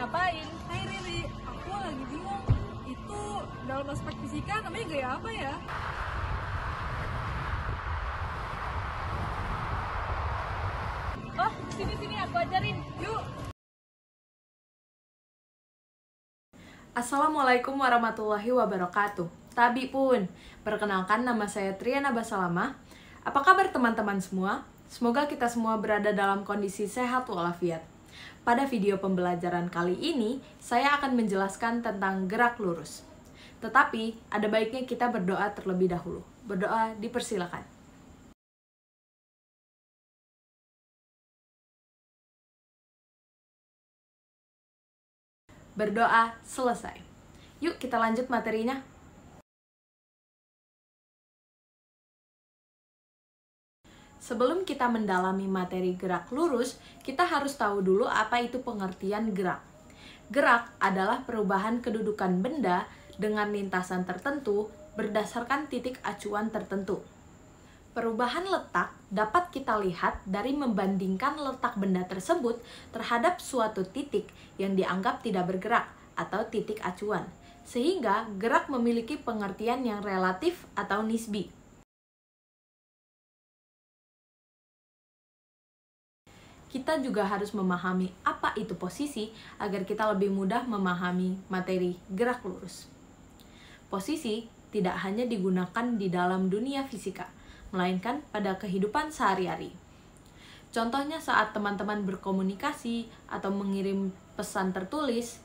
ngapain? Hai Riri, aku lagi bingung. Itu dalam aspek fisika namanya gaya apa ya? Oh, sini aku ajarin. Yuk. Assalamualaikum warahmatullahi wabarakatuh. Tabi pun, perkenalkan nama saya Triana Basalama. Apa kabar teman-teman semua? Semoga kita semua berada dalam kondisi sehat walafiat. Pada video pembelajaran kali ini, saya akan menjelaskan tentang gerak lurus. Tetapi, ada baiknya kita berdoa terlebih dahulu. Berdoa dipersilakan. Berdoa selesai. Yuk kita lanjut materinya. Sebelum kita mendalami materi gerak lurus, kita harus tahu dulu apa itu pengertian gerak. Gerak adalah perubahan kedudukan benda dengan lintasan tertentu berdasarkan titik acuan tertentu. Perubahan letak dapat kita lihat dari membandingkan letak benda tersebut terhadap suatu titik yang dianggap tidak bergerak atau titik acuan, sehingga gerak memiliki pengertian yang relatif atau nisbi. Kita juga harus memahami apa itu posisi agar kita lebih mudah memahami materi gerak lurus. Posisi tidak hanya digunakan di dalam dunia fisika, melainkan pada kehidupan sehari-hari. Contohnya saat teman-teman berkomunikasi atau mengirim pesan tertulis,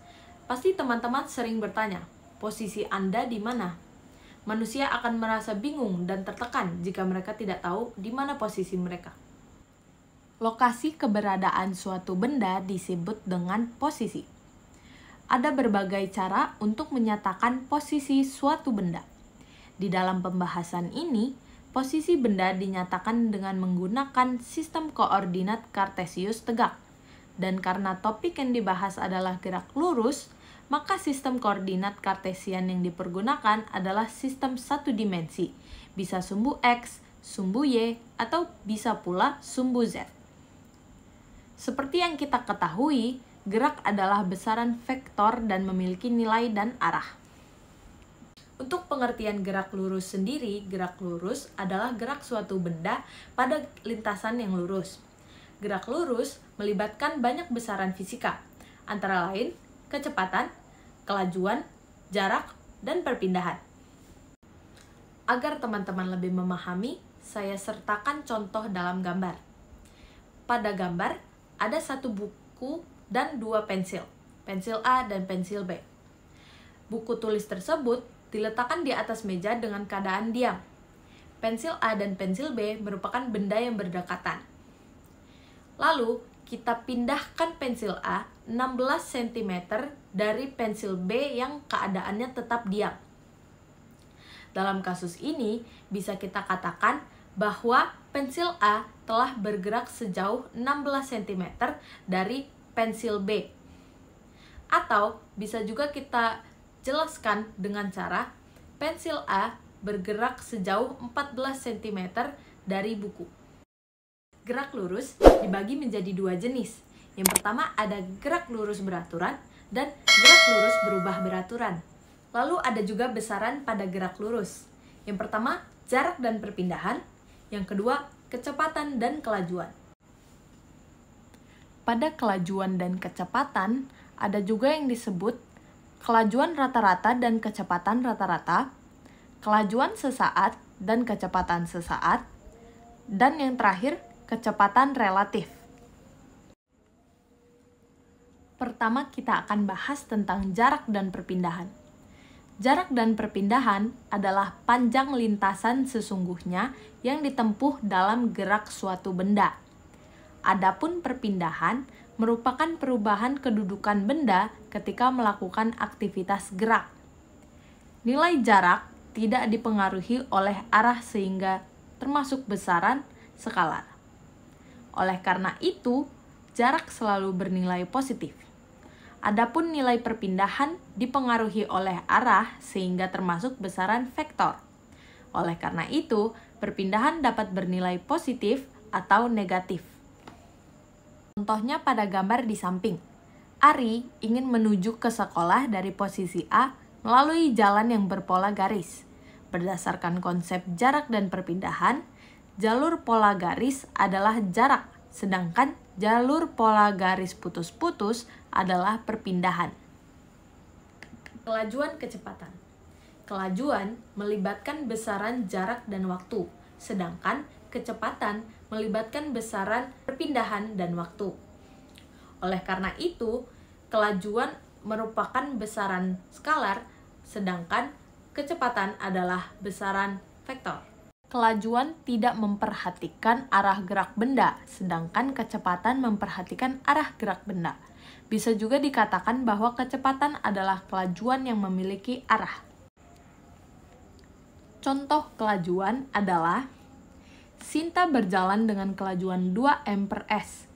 pasti teman-teman sering bertanya, posisi Anda di mana? Manusia akan merasa bingung dan tertekan jika mereka tidak tahu di mana posisi mereka. Lokasi keberadaan suatu benda disebut dengan posisi. Ada berbagai cara untuk menyatakan posisi suatu benda. Di dalam pembahasan ini, posisi benda dinyatakan dengan menggunakan sistem koordinat Kartesius tegak. Dan karena topik yang dibahas adalah gerak lurus, maka sistem koordinat Kartesian yang dipergunakan adalah sistem satu dimensi. Bisa sumbu X, sumbu Y, atau bisa pula sumbu Z. Seperti yang kita ketahui, gerak adalah besaran vektor dan memiliki nilai dan arah. Untuk pengertian gerak lurus sendiri, gerak lurus adalah gerak suatu benda pada lintasan yang lurus. Gerak lurus melibatkan banyak besaran fisika, antara lain kecepatan, kelajuan, jarak, dan perpindahan. Agar teman-teman lebih memahami, saya sertakan contoh dalam gambar. Pada gambar, ada satu buku dan dua pensil A dan pensil B. Buku tulis tersebut diletakkan di atas meja dengan keadaan diam. Pensil A dan pensil B merupakan benda yang berdekatan. Lalu, kita pindahkan pensil A 16 cm dari pensil B yang keadaannya tetap diam. Dalam kasus ini, bisa kita katakan bahwa pensil A telah bergerak sejauh 16 cm dari pensil B. Atau bisa juga kita jelaskan dengan cara pensil A bergerak sejauh 14 cm dari buku. Gerak lurus dibagi menjadi dua jenis. Yang pertama ada gerak lurus beraturan dan gerak lurus berubah beraturan. Lalu ada juga besaran pada gerak lurus. Yang pertama jarak dan perpindahan. Yang kedua, kecepatan dan kelajuan. Pada kelajuan dan kecepatan, ada juga yang disebut kelajuan rata-rata dan kecepatan rata-rata, kelajuan sesaat dan kecepatan sesaat, dan yang terakhir, kecepatan relatif. Pertama, kita akan bahas tentang jarak dan perpindahan. Jarak dan perpindahan adalah panjang lintasan sesungguhnya yang ditempuh dalam gerak suatu benda. Adapun perpindahan merupakan perubahan kedudukan benda ketika melakukan aktivitas gerak. Nilai jarak tidak dipengaruhi oleh arah sehingga termasuk besaran skalar. Oleh karena itu, jarak selalu bernilai positif. Adapun nilai perpindahan dipengaruhi oleh arah sehingga termasuk besaran vektor. Oleh karena itu, perpindahan dapat bernilai positif atau negatif. Contohnya pada gambar di samping. Ari ingin menuju ke sekolah dari posisi A melalui jalan yang berpola garis. Berdasarkan konsep jarak dan perpindahan, jalur pola garis adalah jarak, sedangkan jalur pola garis putus-putus adalah perpindahan. Kelajuan kecepatan. Kelajuan melibatkan besaran jarak dan waktu, sedangkan kecepatan melibatkan besaran perpindahan dan waktu. Oleh karena itu, kelajuan merupakan besaran skalar, sedangkan kecepatan adalah besaran vektor. Kelajuan tidak memperhatikan arah gerak benda, sedangkan kecepatan memperhatikan arah gerak benda. Bisa juga dikatakan bahwa kecepatan adalah kelajuan yang memiliki arah. Contoh kelajuan adalah Sinta berjalan dengan kelajuan 2m/s.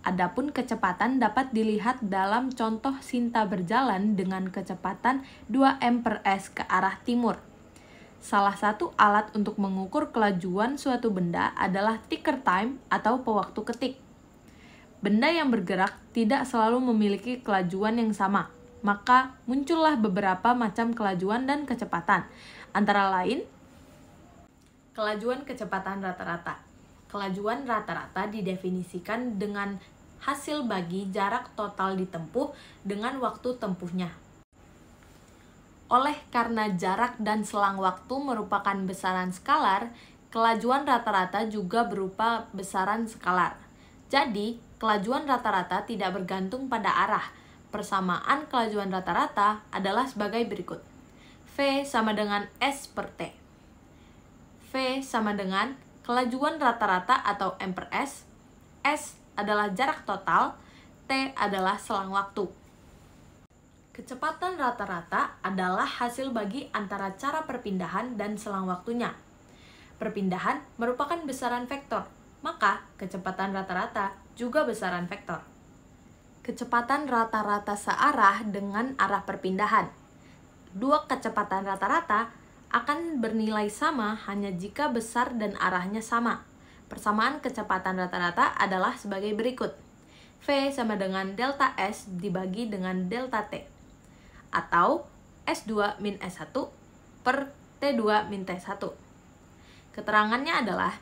Adapun kecepatan dapat dilihat dalam contoh Sinta berjalan dengan kecepatan 2m/s ke arah timur. Salah satu alat untuk mengukur kelajuan suatu benda adalah ticker time atau pewaktu ketik. Benda yang bergerak tidak selalu memiliki kelajuan yang sama, maka muncullah beberapa macam kelajuan dan kecepatan, antara lain kelajuan kecepatan rata-rata. Kelajuan rata-rata didefinisikan dengan hasil bagi jarak total ditempuh dengan waktu tempuhnya. Oleh karena jarak dan selang waktu merupakan besaran skalar, kelajuan rata-rata juga berupa besaran skalar. Jadi, kelajuan rata-rata tidak bergantung pada arah. Persamaan kelajuan rata-rata adalah sebagai berikut. V sama dengan S per T. V sama dengan kelajuan rata-rata atau m/s, S adalah jarak total, T adalah selang waktu. Kecepatan rata-rata adalah hasil bagi antara cara perpindahan dan selang waktunya. Perpindahan merupakan besaran vektor, maka kecepatan rata-rata juga besaran vektor. Kecepatan rata-rata searah dengan arah perpindahan. Dua kecepatan rata-rata akan bernilai sama hanya jika besar dan arahnya sama. Persamaan kecepatan rata-rata adalah sebagai berikut. V sama dengan delta S dibagi dengan delta T. Atau S2 min S1 per T2 min T1. Keterangannya adalah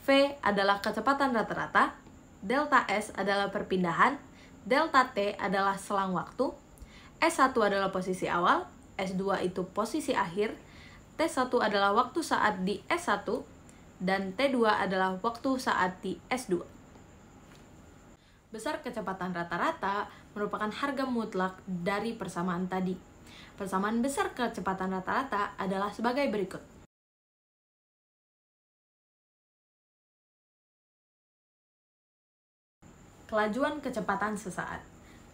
V adalah kecepatan rata-rata, delta S adalah perpindahan, delta T adalah selang waktu, S1 adalah posisi awal, S2 itu posisi akhir, T1 adalah waktu saat di S1, dan T2 adalah waktu saat di S2. Besar kecepatan rata-rata merupakan harga mutlak dari persamaan tadi. Persamaan besar kecepatan rata-rata adalah sebagai berikut. Kelajuan kecepatan sesaat.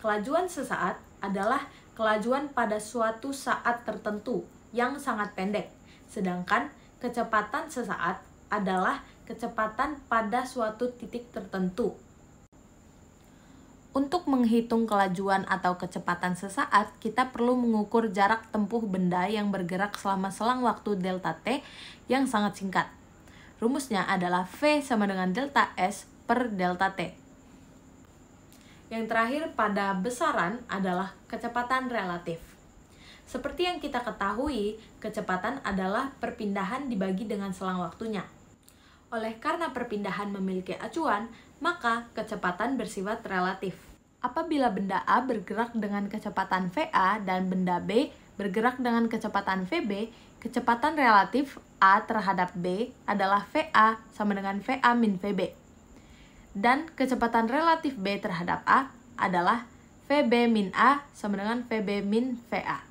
Kelajuan sesaat adalah kelajuan pada suatu saat tertentu yang sangat pendek, sedangkan kecepatan sesaat adalah kecepatan pada suatu titik tertentu. Untuk menghitung kelajuan atau kecepatan sesaat, kita perlu mengukur jarak tempuh benda yang bergerak selama selang waktu delta T yang sangat singkat. Rumusnya adalah V sama dengan delta S per delta T. Yang terakhir pada besaran adalah kecepatan relatif. Seperti yang kita ketahui, kecepatan adalah perpindahan dibagi dengan selang waktunya. Oleh karena perpindahan memiliki acuan, maka kecepatan bersifat relatif. Apabila benda A bergerak dengan kecepatan VA dan benda B bergerak dengan kecepatan VB, kecepatan relatif A terhadap B adalah VA sama dengan VA min VB. Dan kecepatan relatif B terhadap A adalah VB min A sama dengan VB min VA.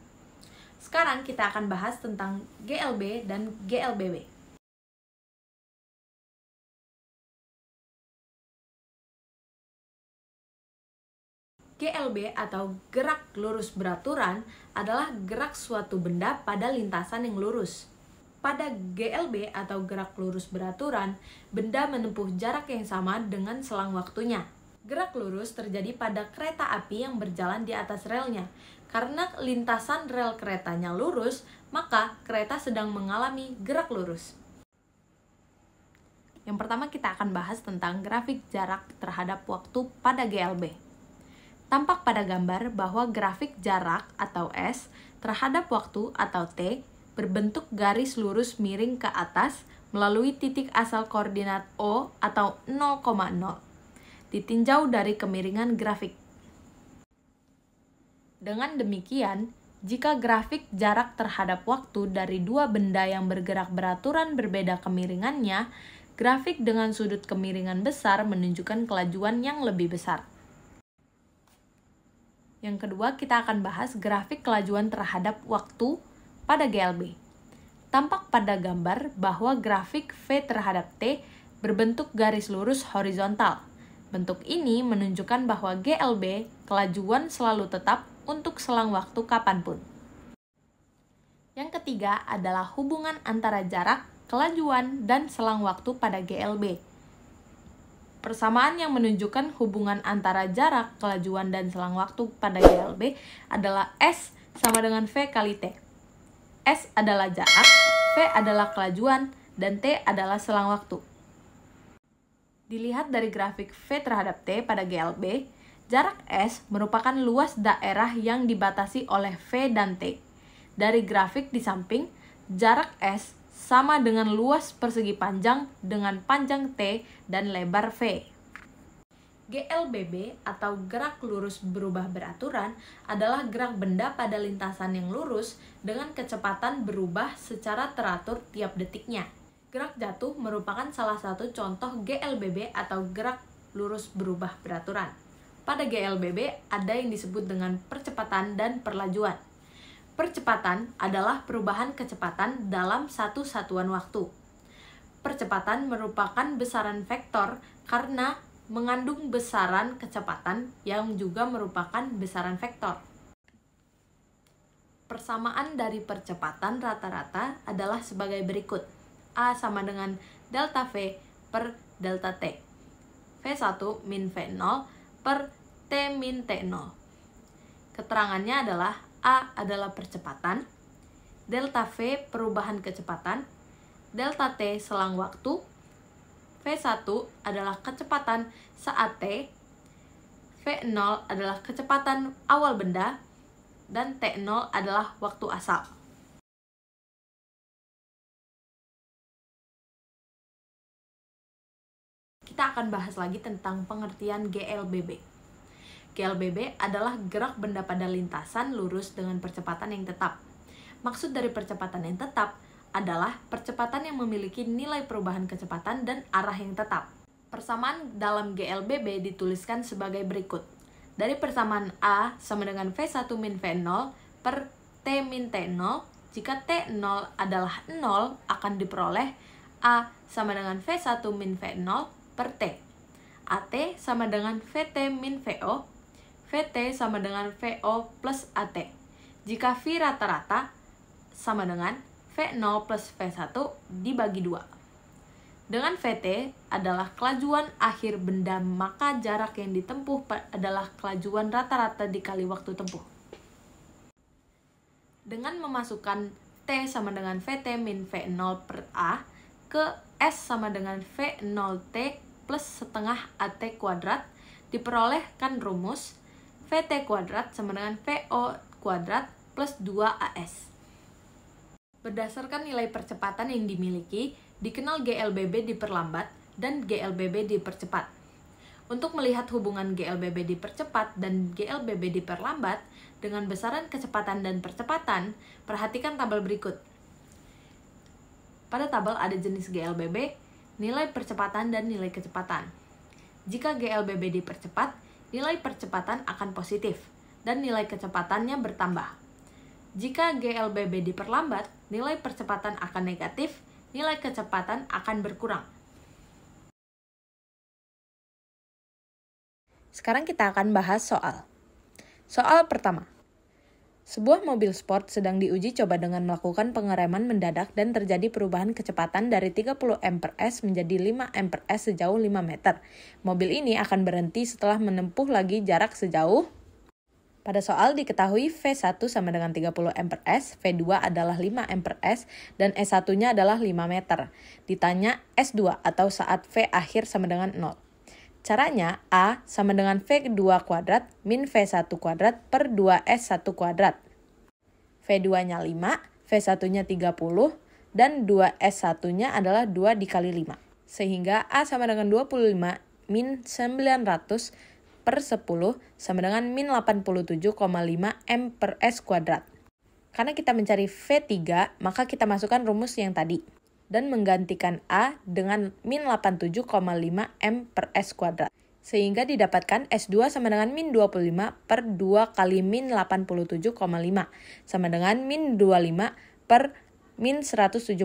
Sekarang kita akan bahas tentang GLB dan GLBB. GLB atau gerak lurus beraturan adalah gerak suatu benda pada lintasan yang lurus. Pada GLB atau gerak lurus beraturan, benda menempuh jarak yang sama dengan selang waktunya. Gerak lurus terjadi pada kereta api yang berjalan di atas relnya. Karena lintasan rel keretanya lurus, maka kereta sedang mengalami gerak lurus. Yang pertama kita akan bahas tentang grafik jarak terhadap waktu pada GLB. Tampak pada gambar bahwa grafik jarak atau S terhadap waktu atau T berbentuk garis lurus miring ke atas melalui titik asal koordinat O atau 0,0, ditinjau dari kemiringan grafik. Dengan demikian, jika grafik jarak terhadap waktu dari dua benda yang bergerak beraturan berbeda kemiringannya, grafik dengan sudut kemiringan besar menunjukkan kelajuan yang lebih besar. Yang kedua, kita akan bahas grafik kelajuan terhadap waktu pada GLB. Tampak pada gambar bahwa grafik V terhadap T berbentuk garis lurus horizontal. Bentuk ini menunjukkan bahwa GLB kelajuan selalu tetap untuk selang waktu kapanpun. Yang ketiga adalah hubungan antara jarak, kelajuan, dan selang waktu pada GLB. Persamaan yang menunjukkan hubungan antara jarak, kelajuan, dan selang waktu pada GLB adalah S sama dengan V kali T. S adalah jarak, V adalah kelajuan, dan T adalah selang waktu. Dilihat dari grafik V terhadap T pada GLB, jarak S merupakan luas daerah yang dibatasi oleh V dan T. Dari grafik di samping, jarak S sama dengan luas persegi panjang dengan panjang T dan lebar V. GLBB atau gerak lurus berubah beraturan adalah gerak benda pada lintasan yang lurus dengan kecepatan berubah secara teratur tiap detiknya. Gerak jatuh merupakan salah satu contoh GLBB atau gerak lurus berubah beraturan. Pada GLBB ada yang disebut dengan percepatan dan perlajuan. Percepatan adalah perubahan kecepatan dalam satu satuan waktu. Percepatan merupakan besaran vektor karena mengandung besaran kecepatan yang juga merupakan besaran vektor. Persamaan dari percepatan rata-rata adalah sebagai berikut. A sama dengan delta V per delta T. V1 min V0 per T min T0. Keterangannya adalah A adalah percepatan, delta V perubahan kecepatan, delta T selang waktu, V1 adalah kecepatan saat T, V0 adalah kecepatan awal benda, dan T0 adalah waktu asal. Kita akan bahas lagi tentang pengertian GLBB. GLBB adalah gerak benda pada lintasan lurus dengan percepatan yang tetap. Maksud dari percepatan yang tetap adalah percepatan yang memiliki nilai perubahan kecepatan dan arah yang tetap. Persamaan dalam GLBB dituliskan sebagai berikut. Dari persamaan A sama dengan V1 min V0 per T min T0, jika T0 adalah 0 akan diperoleh A sama dengan V1 min V0 per T. AT sama dengan VT min VO, VT sama dengan VO plus AT. Jika V rata-rata sama dengan V0 plus V1 dibagi 2. Dengan VT adalah kelajuan akhir benda, maka jarak yang ditempuh adalah kelajuan rata-rata dikali waktu tempuh. Dengan memasukkan T sama dengan VT min V0 per A ke S sama dengan V0T plus setengah AT kuadrat, diperolehkan rumus VT kuadrat sama dengan VO kuadrat plus 2AS. Berdasarkan nilai percepatan yang dimiliki, dikenal GLBB diperlambat dan GLBB dipercepat. Untuk melihat hubungan GLBB dipercepat dan GLBB diperlambat dengan besaran kecepatan dan percepatan, perhatikan tabel berikut. Pada tabel ada jenis GLBB, nilai percepatan dan nilai kecepatan. Jika GLBB dipercepat, nilai percepatan akan positif dan nilai kecepatannya bertambah. Jika GLBB diperlambat, nilai percepatan akan negatif, nilai kecepatan akan berkurang. Sekarang kita akan bahas soal. Soal pertama. Sebuah mobil sport sedang diuji coba dengan melakukan pengereman mendadak dan terjadi perubahan kecepatan dari 30 mph menjadi 5 mph sejauh 5 meter. Mobil ini akan berhenti setelah menempuh lagi jarak sejauh. Pada soal diketahui V1 sama dengan 30 mph, V2 adalah 5 mph, dan S1-nya adalah 5 meter. Ditanya S2 atau saat V akhir sama dengan 0. Caranya, A sama dengan V2 kuadrat min V1 kuadrat per 2S1 kuadrat. V2-nya 5, V1-nya 30, dan 2S1-nya adalah 2 dikali 5. Sehingga A sama dengan 25 min 900 per 10 sama dengan min 87,5 M per S kuadrat. Karena kita mencari V3, maka kita masukkan rumus yang tadi. Dan menggantikan A dengan min 87,5 M per S kuadrat. Sehingga didapatkan S2 sama dengan min 25 per 2 kali min 87,5 sama dengan min 25 per min 175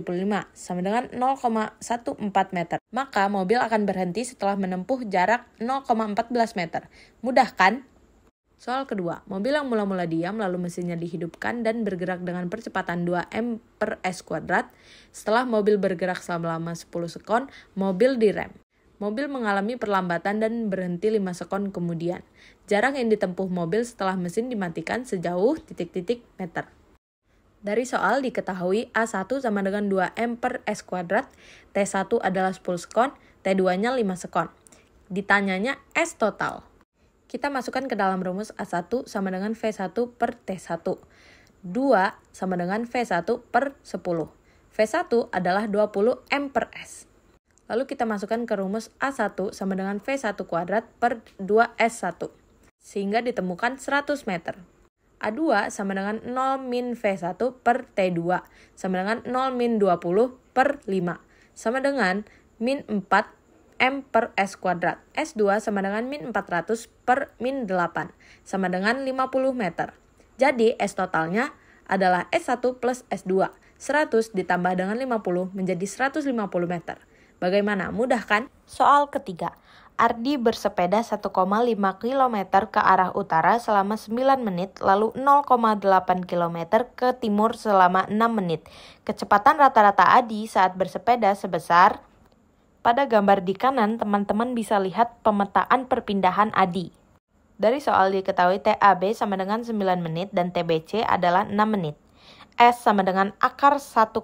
sama dengan 0,14 meter. Maka mobil akan berhenti setelah menempuh jarak 0,14 meter. Mudah kan? Soal kedua, mobil yang mula-mula diam lalu mesinnya dihidupkan dan bergerak dengan percepatan 2M per S kuadrat. Setelah mobil bergerak selama 10 sekon, mobil direm. Mobil mengalami perlambatan dan berhenti 5 sekon kemudian. Jarak yang ditempuh mobil setelah mesin dimatikan sejauh ... meter. Dari soal diketahui A1 sama dengan 2M per S kuadrat, T1 adalah 10 sekon, T2-nya 5 sekon. Ditanyanya S total. Kita masukkan ke dalam rumus A1 sama dengan V1 per T1. 2 sama dengan V1 per 10. V1 adalah 20 M per S. Lalu kita masukkan ke rumus A1 sama dengan V1 kuadrat per 2S1. Sehingga ditemukan 100 meter. A2 sama dengan 0 min V1 per T2 sama dengan 0 min 20 per 5 sama dengan min 4 M per S kuadrat. S2 sama dengan min 400 per min 8 sama dengan 50 meter. Jadi S totalnya adalah S1 plus S2. 100 ditambah dengan 50 menjadi 150 meter. Bagaimana? Mudah kan? Soal ketiga. Ardi bersepeda 1,5 km ke arah utara selama 9 menit, lalu 0,8 km ke timur selama 6 menit. Kecepatan rata-rata Adi saat bersepeda sebesar... Pada gambar di kanan, teman-teman bisa lihat pemetaan perpindahan Adi. Dari soal diketahui TAB sama dengan 9 menit dan TBC adalah 6 menit. S sama dengan akar 1,5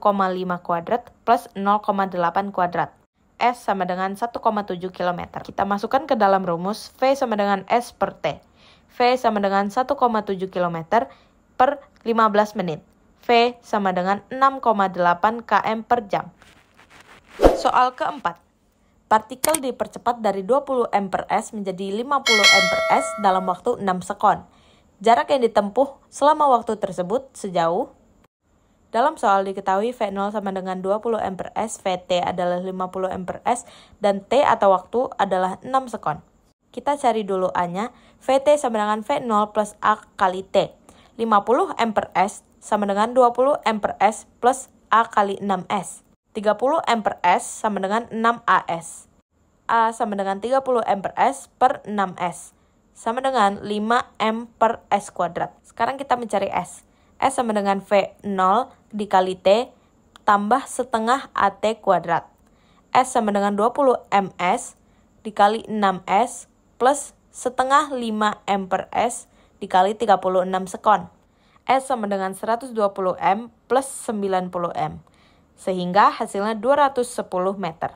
kuadrat plus 0,8 kuadrat. S sama dengan 1,7 km. Kita masukkan ke dalam rumus V sama dengan S per T. V sama dengan 1,7 km per 15 menit. V sama dengan 6,8 km per jam. Soal keempat. Partikel dipercepat dari 20 M per S menjadi 50 M per S dalam waktu 6 sekon. Jarak yang ditempuh selama waktu tersebut sejauh. Dalam soal diketahui V0 sama dengan 20 M per S, Vt adalah 50 M per S, dan T atau waktu adalah 6 sekon. Kita cari dulu A-nya. Vt sama dengan V0 plus A kali T. 50 M per S sama dengan 20 M per S plus A kali 6S. 30 M per S sama dengan 6AS. A sama dengan 30 M per S per 6S. Sama dengan 5 M per S kuadrat. Sekarang kita mencari S. S sama dengan V0 dikali T tambah setengah AT kuadrat. S sama dengan 20 MS dikali 6S plus setengah 5 M per S dikali 36 sekon. S sama dengan 120 M plus 90 M. Sehingga hasilnya 210 meter.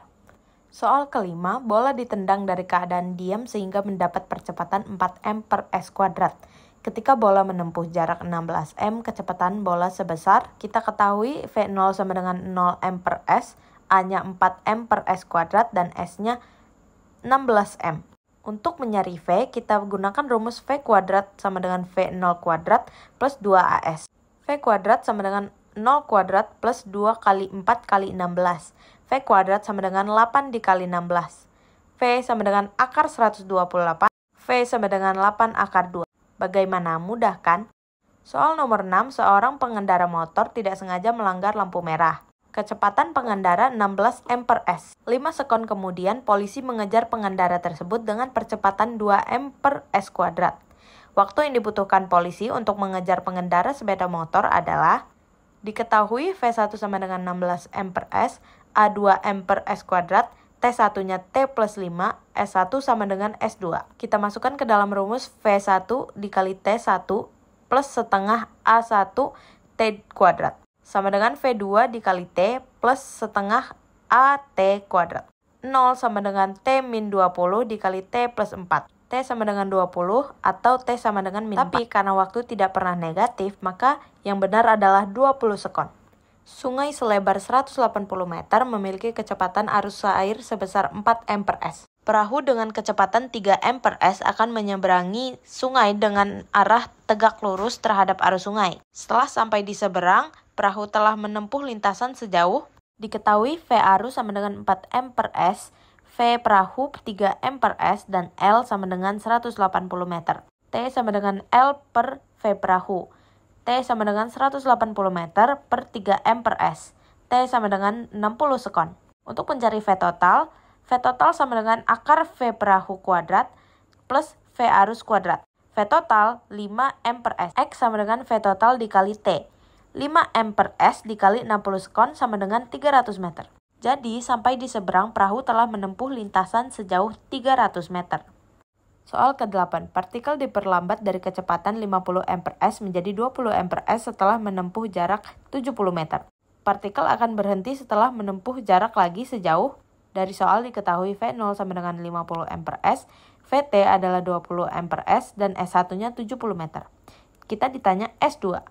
Soal kelima, bola ditendang dari keadaan diam sehingga mendapat percepatan 4M per S kuadrat. Ketika bola menempuh jarak 16M, kecepatan bola sebesar, kita ketahui V0 sama dengan 0M per S, A-nya 4M per S kuadrat, dan S-nya 16M. Untuk mencari V, kita gunakan rumus V kuadrat sama dengan V0 kuadrat plus 2AS. V kuadrat sama dengan 0 kuadrat plus 2 kali 4 kali 16. V kuadrat sama dengan 8 dikali 16. V sama dengan akar 128. V sama dengan 8 akar 2. Bagaimana? Mudah kan? Soal nomor 6, seorang pengendara motor tidak sengaja melanggar lampu merah. Kecepatan pengendara 16 M per S. 5 sekon kemudian, polisi mengejar pengendara tersebut dengan percepatan 2 M per S kuadrat. Waktu yang dibutuhkan polisi untuk mengejar pengendara sepeda motor adalah... Diketahui V1 sama dengan 16 M per S, A2 M per S kuadrat, T1-nya T plus 5, S1 sama dengan S2. Kita masukkan ke dalam rumus V1 dikali T1 plus setengah A1 T kuadrat. Sama dengan V2 dikali T plus setengah AT kuadrat. 0 sama dengan T min 20 dikali T plus 4. T sama dengan 20 atau T sama dengan min 4. Tapi karena waktu tidak pernah negatif, maka yang benar adalah 20 sekon. Sungai selebar 180 meter memiliki kecepatan arus air sebesar 4 M/s. Perahu dengan kecepatan 3 M/s akan menyeberangi sungai dengan arah tegak lurus terhadap arus sungai. Setelah sampai di seberang, perahu telah menempuh lintasan sejauh diketahui V arus sama dengan 4 M/s, V perahu 3 M/s, dan L sama dengan 180 meter. T sama dengan L per V perahu. T sama dengan 180 meter per 3 M/s. T sama dengan 60 sekon. Untuk mencari V total sama dengan akar V perahu kuadrat plus V arus kuadrat. V total 5 M/s. X sama dengan V total dikali T. 5 M/s dikali 60 sekon sama dengan 300 meter. Jadi, sampai di seberang, perahu telah menempuh lintasan sejauh 300 meter. Soal ke-8, partikel diperlambat dari kecepatan 50 M/s menjadi 20 M/s setelah menempuh jarak 70 meter. Partikel akan berhenti setelah menempuh jarak lagi sejauh, dari soal diketahui V0 sama dengan 50 M/s, VT adalah 20 M/s, dan S1-nya 70 meter. Kita ditanya S2.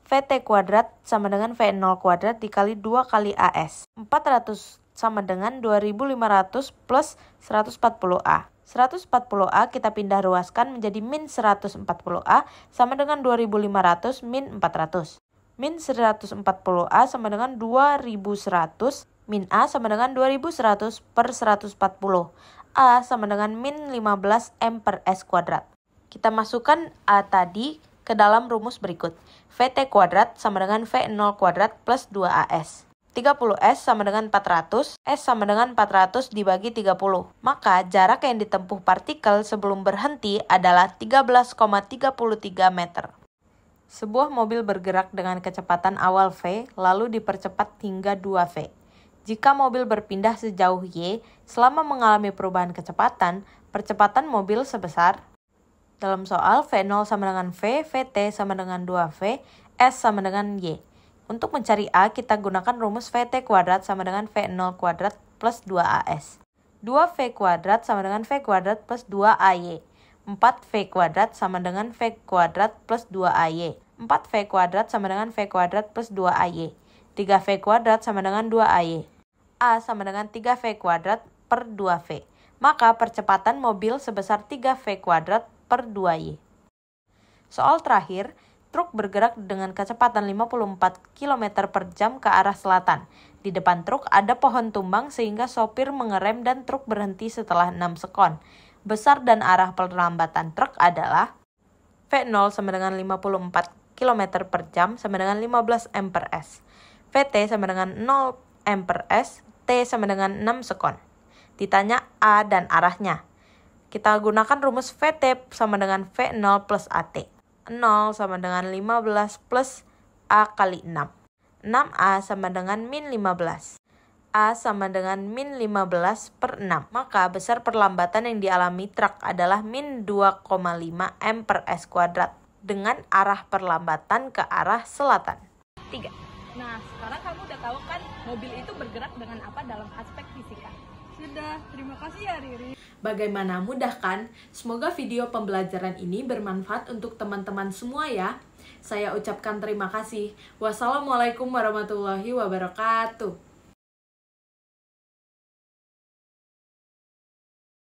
VT kuadrat sama dengan V0 kuadrat dikali 2 kali AS. 400 sama dengan 2500 plus 140A. 140A kita pindah ruaskan menjadi min 140A sama dengan 2500 min 400. Min 140A sama dengan 2100 min A sama dengan 2100 per 140. A sama dengan min 15 M/s kuadrat. Kita masukkan A tadi ke dalam rumus berikut. VT kuadrat sama dengan V0 kuadrat plus 2AS. 30S sama dengan 400, S sama dengan 400 dibagi 30. Maka jarak yang ditempuh partikel sebelum berhenti adalah 13,33 meter. Sebuah mobil bergerak dengan kecepatan awal V, lalu dipercepat hingga 2V. Jika mobil berpindah sejauh Y, selama mengalami perubahan kecepatan, percepatan mobil sebesar. Dalam soal, V0 sama dengan V, VT sama dengan 2V, S sama dengan Y. Untuk mencari A, kita gunakan rumus VT kuadrat sama dengan V0 kuadrat plus 2AS. 2V kuadrat sama dengan V kuadrat plus 2AY. 4V kuadrat sama dengan V kuadrat plus 2AY. 4V kuadrat sama dengan V kuadrat plus 2AY. 3V kuadrat sama dengan 2AY. A sama dengan 3V kuadrat per 2V. Maka percepatan mobil sebesar 3V kuadrat per 2Y. Soal terakhir, truk bergerak dengan kecepatan 54 km per jam ke arah selatan. Di depan truk ada pohon tumbang sehingga sopir mengerem dan truk berhenti setelah 6 sekon. Besar dan arah perlambatan truk adalah V0 sama dengan 54 km per jam sama dengan 15 M/s. VT sama dengan 0 M/s, T sama dengan 6 sekon. Ditanya A dan arahnya. Kita gunakan rumus VT sama dengan V0 plus AT. 0 sama dengan 15 plus A kali 6. 6A sama dengan min 15. A sama dengan min 15 per 6. Maka besar perlambatan yang dialami truk adalah min 2,5 M/s kuadrat dengan arah perlambatan ke arah selatan. 3. Nah, sekarang kamu udah tahu kan mobil itu bergerak dengan apa dalam aspek fisika? Sudah, terima kasih ya Riri. Bagaimana, mudah kan? Semoga video pembelajaran ini bermanfaat untuk teman-teman semua ya. Saya ucapkan terima kasih. Wassalamualaikum warahmatullahi wabarakatuh.